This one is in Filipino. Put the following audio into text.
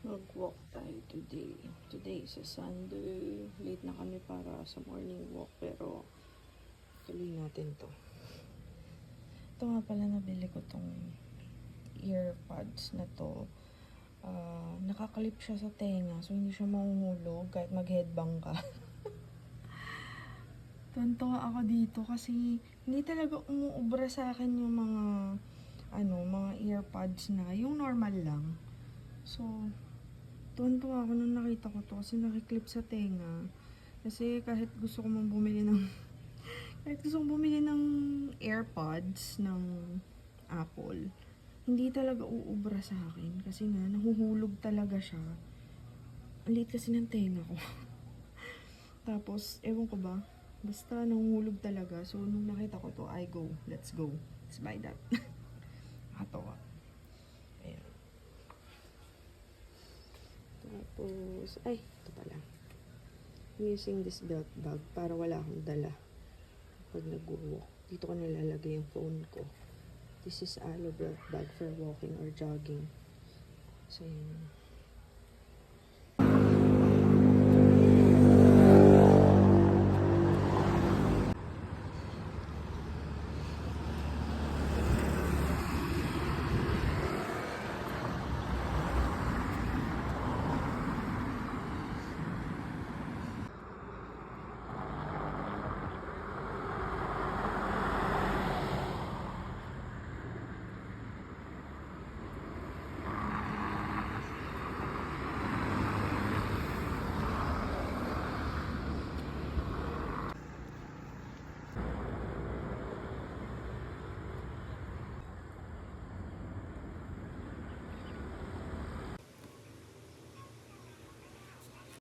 Mag-walk tayo today. Today is a Sunday. Late na kami para sa morning walk, pero tuloy natin to. Ito nga pala, nabili ko tong earpods na to. Nakaklip siya sa tenga, so hindi siya mahuhulog kahit mag-headbang ka. Tuntua ako dito kasi hindi talaga umuubra sa akin yung mga earpods na, yung normal lang. So, tuwan-tuwa ako nung nakita ko to kasi nakiklip sa tenga. Kasi kahit gusto ko mang bumili ng AirPods ng Apple, hindi talaga uubra sa akin kasi nga nahuhulog talaga siya. Ang liit kasi ng tenga ko. Tapos, ewan ko ba, basta nahuhulog talaga. So, nung nakita ko to, let's go. Let's buy that. Nakatawa. Ayan. Tapos, ito pala. I'm using this belt bag para wala akong dala pag nag-walk. Dito ko nilalagay yung phone ko. This is Alo belt bag for walking or jogging. So, yun.